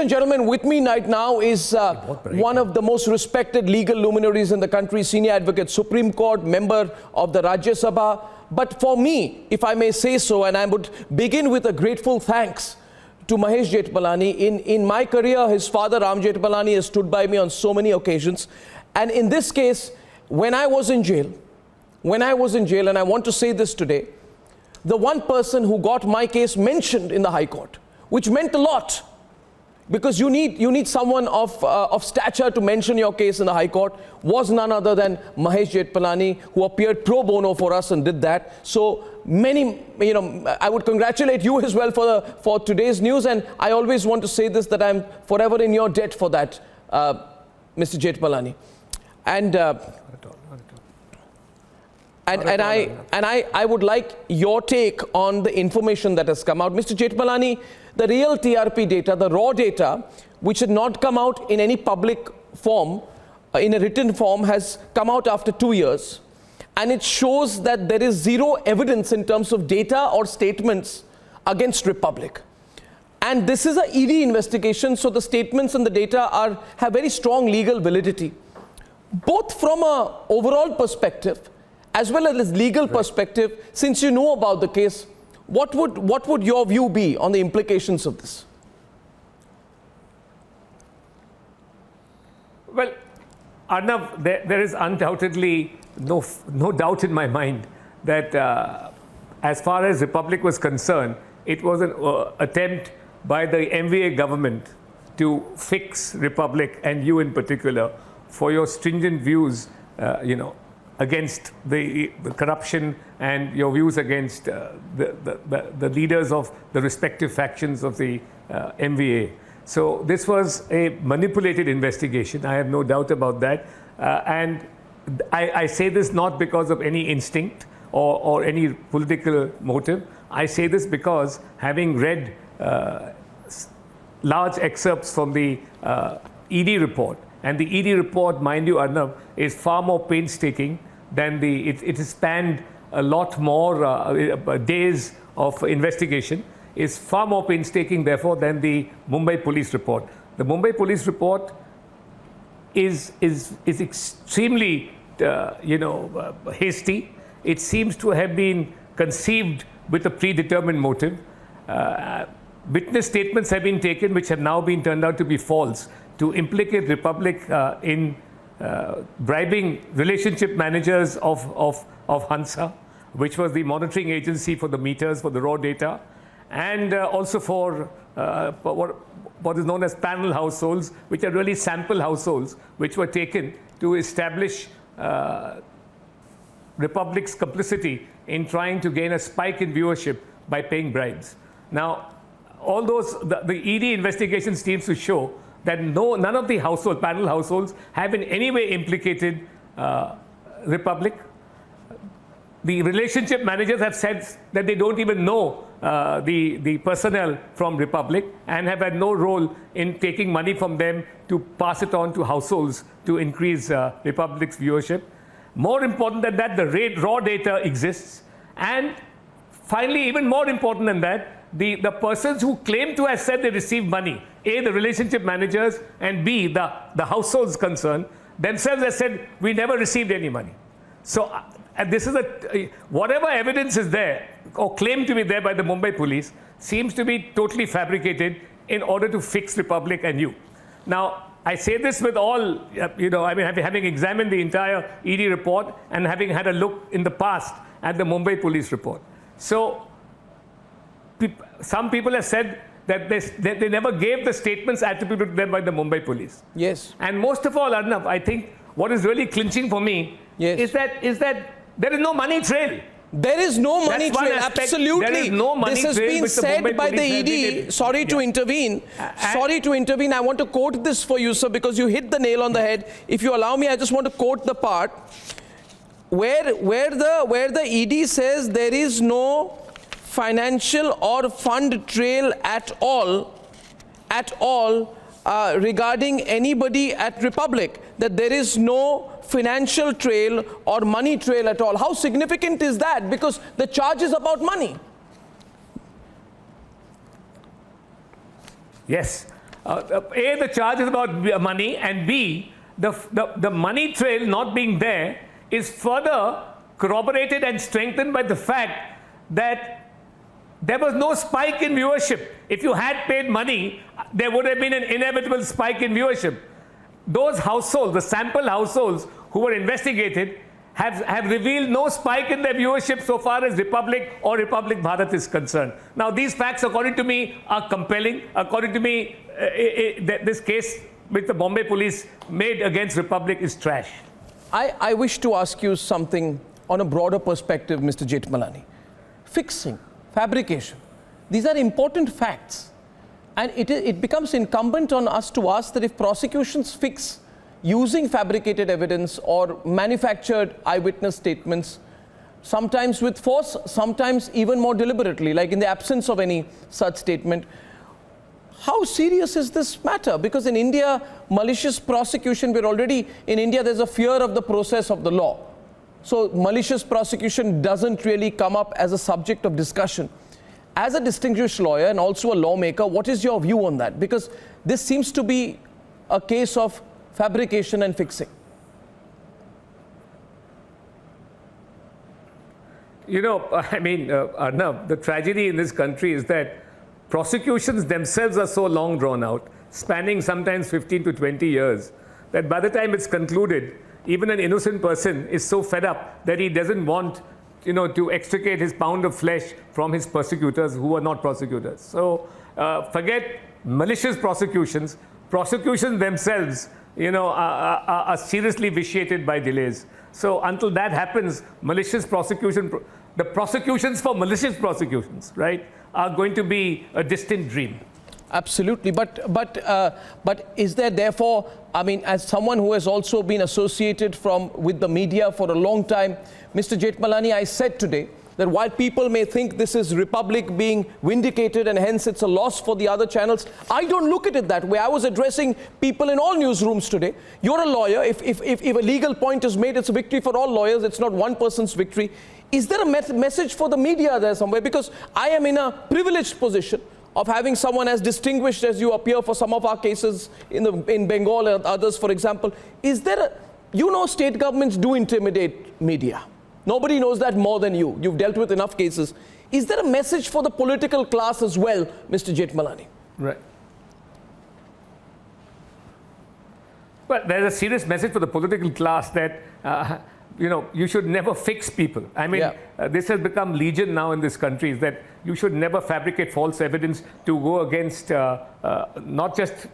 and gentlemen, with me right now is one of the most respected legal luminaries in the country, Senior Advocate, Supreme Court, member of the Rajya Sabha. But for me, if I may say so, and I would begin with a grateful thanks to Mahesh Jethmalani. In my career, his father, Ram Jethmalani, has stood by me on so many occasions. And in this case, when I was in jail, and I want to say this today, the one person who got my case mentioned in the High Court, which meant a lot, because you need someone of stature to mention your case in the High Court, was none other than Mahesh Jethmalani, who appeared pro bono for us and did that. So many, I would congratulate you as well for today's news, and I always want to say this, that I'm forever in your debt for that, Mr. Jethmalani. And I would like your take on the information that has come out. Mr. Jethmalani, the real TRP data, the raw data, which had not come out in any public form, in a written form, has come out after 2 years. And it shows that there is zero evidence in terms of data or statements against Republic. And this is an ED investigation, so the statements and the data have very strong legal validity. Both from an overall perspective, as well as legal perspective, since you know about the case, what would your view be on the implications of this? Well, Arnav, there is undoubtedly no doubt in my mind that as far as Republic was concerned, it was an attempt by the MVA government to fix Republic, and you in particular, for your stringent views, against the corruption and your views against the leaders of the respective factions of the MVA. So this was a manipulated investigation. I have no doubt about that. And I say this not because of any instinct or any political motive. I say this because, having read large excerpts from the ED report, and the ED report, mind you, Arnav, is far more painstaking than it has spanned a lot more days of investigation, is far more painstaking, therefore, than the Mumbai police report. The Mumbai police report is extremely, hasty. It seems to have been conceived with a predetermined motive. Witness statements have been taken which have now been turned out to be false, to implicate Republic in bribing relationship managers of Hansa, which was the monitoring agency for the meters, for the raw data, and also for what is known as panel households, which are really sample households, which were taken to establish Republic's complicity in trying to gain a spike in viewership by paying bribes. Now, all those, the ED investigation seems to show that none of the panel households have in any way implicated Republic. The relationship managers have said that they don't even know the personnel from Republic, and have had no role in taking money from them to pass it on to households to increase Republic's viewership. More important than that, the raw data exists. And finally, even more important than that, the persons who claim to have said they received money, A, the relationship managers, and B, the households concerned, themselves have said, we never received any money. So this is whatever evidence is there, or claimed to be there by the Mumbai police, seems to be totally fabricated in order to fix Republic and you. Now, I say this with all, having examined the entire ED report and having had a look in the past at the Mumbai police report. So, some people have said that they never gave the statements attributed to them by the Mumbai police. Yes. And most of all, Arnav, I think what is really clinching for me is that there is no money trail. There is no money trail, absolutely. There is no money trail. This has been said by the ED. Sorry to intervene. Sorry to intervene. I want to quote this for you, sir, because you hit the nail on the head. If you allow me, I just want to quote the part where the ED says there is no financial or fund trail at all regarding anybody at Republic, that there is no financial trail or money trail at all. How significant is that? Because the charge is about money. Yes. A, the charge is about money, and B, the money trail not being there is further corroborated and strengthened by the fact that there was no spike in viewership. If you had paid money, there would have been an inevitable spike in viewership. Those households, the sample households who were investigated, have revealed no spike in their viewership so far as Republic or Republic Bharat is concerned. Now, these facts, according to me, are compelling. According to me, this case which the Bombay police made against Republic is trash. I wish to ask you something on a broader perspective, Mr. Jethmalani. Fixing, fabrication, these are important facts. And it becomes incumbent on us to ask that if prosecutions fix using fabricated evidence or manufactured eyewitness statements, sometimes with force, sometimes even more deliberately, like in the absence of any such statement, how serious is this matter? Because in India, malicious prosecution, we're already, in India, there's a fear of the process of the law. So malicious prosecution doesn't really come up as a subject of discussion. As a distinguished lawyer and also a lawmaker, what is your view on that? Because this seems to be a case of fabrication and fixing. You know, I mean, Arnab, the tragedy in this country is that prosecutions themselves are so long drawn out, spanning sometimes 15 to 20 years, that by the time it's concluded, even an innocent person is so fed up that he doesn't want, you know, to extricate his pound of flesh from his persecutors who are not prosecutors. So forget malicious prosecutions. Prosecutions themselves, you know, are seriously vitiated by delays. So until that happens, malicious prosecution, the prosecutions for malicious prosecutions, right, are going to be a distant dream. Absolutely, but is there therefore, I mean, as someone who has also been associated with the media for a long time, Mr. Jethmalani, I said today that while people may think this is Republic being vindicated and hence it's a loss for the other channels, I don't look at it that way. I was addressing people in all newsrooms today. You're a lawyer. If a legal point is made, it's a victory for all lawyers. It's not one person's victory. Is there a message for the media there somewhere? Because I am in a privileged position of having someone as distinguished as you appear for some of our cases in Bengal and others, for example. Is there you know, state governments do intimidate media. Nobody knows that more than you. You've dealt with enough cases. Is there a message for the political class as well, Mr. Jethmalani? Right. Well, there's a serious message for the political class that, you know, you should never fix people. I mean, this has become legion now in this country, is that you should never fabricate false evidence to go against not just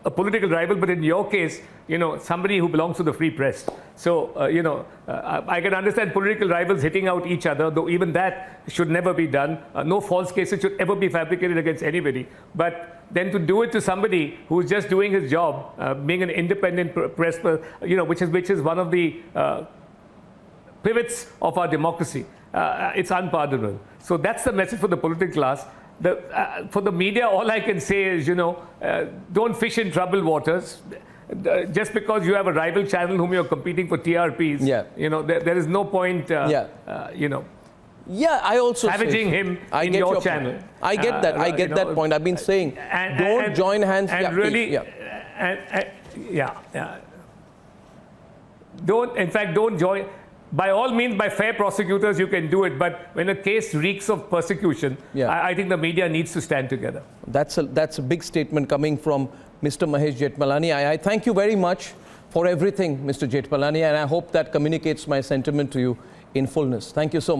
a political rival, but in your case, you know, somebody who belongs to the free press. So, you know, I can understand political rivals hitting out each other, though even that should never be done. No false cases should ever be fabricated against anybody. But then to do it to somebody who's just doing his job, being an independent press, you know, which is one of the pivots of our democracy, it's unpardonable. So that's the message for the political class. For the media, all I can say is, you know, don't fish in troubled waters. Just because you have a rival channel whom you're competing for TRPs, you know, there is no point, you know, I also savaging him in your channel. I get that. I get that point. I've been saying, don't join hands. And really, don't. In fact, don't join. By all means, by fair prosecutors, you can do it. But when a case reeks of persecution, I think the media needs to stand together. That's a big statement coming from Mr. Mahesh Jethmalani. I thank you very much for everything, Mr. Jethmalani, and I hope that communicates my sentiment to you in fullness. Thank you so much.